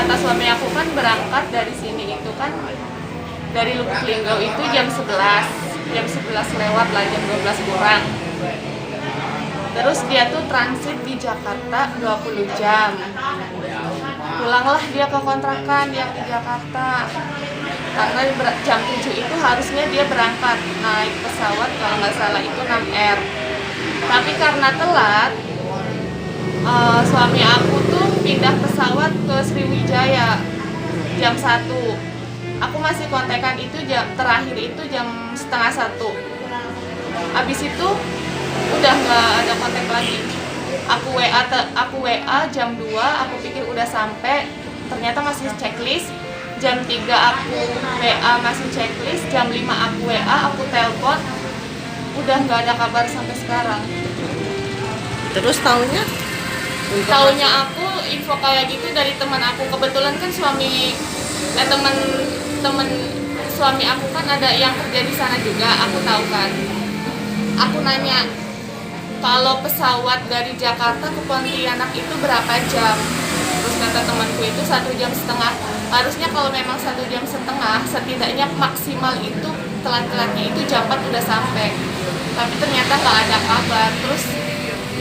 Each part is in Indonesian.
kata suami aku kan berangkat dari sini itu kan dari Lubuk Linggau itu jam 11 lewat lah, jam 12 kurang. Terus dia tuh transit di Jakarta 20 jam. Pulanglah dia ke kontrakan yang di Jakarta. Karena jam 7 itu harusnya dia berangkat naik pesawat kalau nggak salah itu 6R. Tapi karena telat, suami aku tuh pindah pesawat ke Sriwijaya jam 1. Aku masih kontekan itu terakhir itu jam setengah 1. Habis itu udah nggak ada kontak lagi. Aku WA jam 2, aku pikir udah sampai, ternyata masih checklist. Jam 3 aku WA masih checklist, jam 5 aku WA, aku telepon, udah nggak ada kabar sampai sekarang. Terus taunya Aku info kayak gitu dari teman aku. Kebetulan kan temen suami aku kan ada yang kerja di sana juga, aku tahu kan. Aku nanya, kalau pesawat dari Jakarta ke Pontianak itu berapa jam? Terus kata temanku itu 1,5 jam. Harusnya kalau memang 1,5 jam, setidaknya maksimal itu telat-telatnya itu jam 4 udah sampai. Tapi ternyata nggak ada kabar. Terus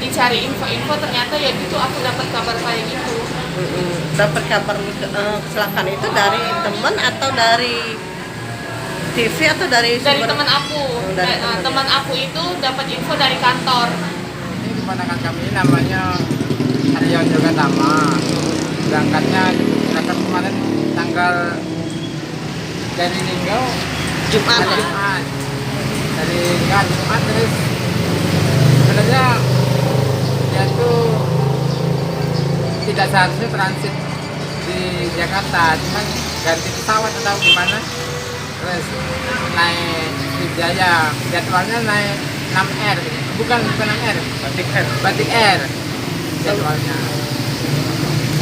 dicari info-info, ternyata ya gitu aku dapat kabar kayak gitu. dapat kabar kecelakaan itu dari teman atau dari TV atau dari Teman aku. Teman aku itu dapat info dari kantor. Ini keponakan kami namanya Aryon Yoga Tama. Berangkatnya kemarin tanggal dari Linggau Jumat. Dari Jumat terus sebenarnya dia tuh tidak seharusnya transit di Jakarta, cuman ganti pesawat atau gimana, terus naik di Jaya, jadwalnya naik 6R, bukan 6R, Batik Air jadwalnya.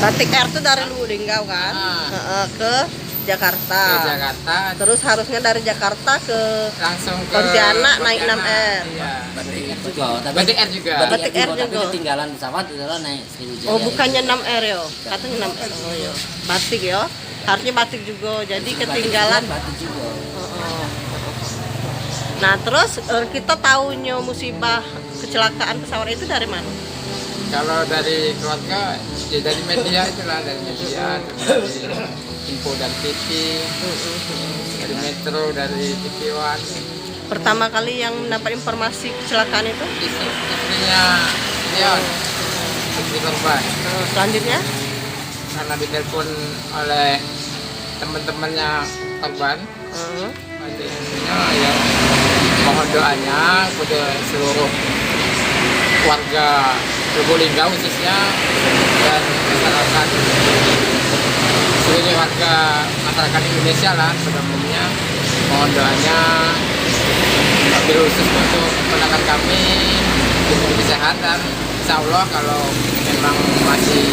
Batik Air itu dari Lubuk Linggau kan, ke Jakarta. Terus harusnya dari Jakarta ke Langsung ke Pontianak naik 6R. Iya. Batik Air juga. Batik Air juga. Tapi ketinggalan pesawat adalah naik Sriwijaya. Oh, bukannya 6R yo. Katanya 6R. Oh yo. Batik yo. Harusnya batik juga. Jadi ketinggalan. Batik juga. Nah, terus kita tahunya musibah kecelakaan pesawat itu dari mana? Kalau dari keluarga, ya dari media itulah, dari media, terus dari info dan TV, dari Metro, dari TV One. Pertama kali yang mendapat informasi kecelakaan itu? Istrinya Leon, istri korban. Selanjutnya? Karena ditelepon oleh teman-temannya korban, akhirnya ya mohon doanya kepada seluruh warga Lubuk Linggau khususnya dan masyarakat seluruh warga masyarakat Indonesia lah pada umumnya, mohon doanya wabil khusus untuk keponakan kami diberi kesehatan. Insya Allah kalau memang masih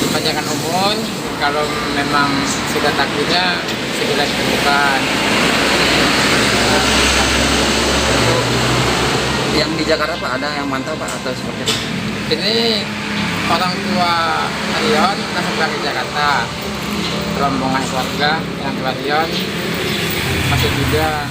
dipanjangkan umur, kalau memang sudah takdirnya segera ditemukan. Yang di Jakarta Pak ada yang mantap Pak atau seperti apa? Ini orang tua Aryon langsung ke Jakarta, rombongan keluarga yang ke Aryon masih juga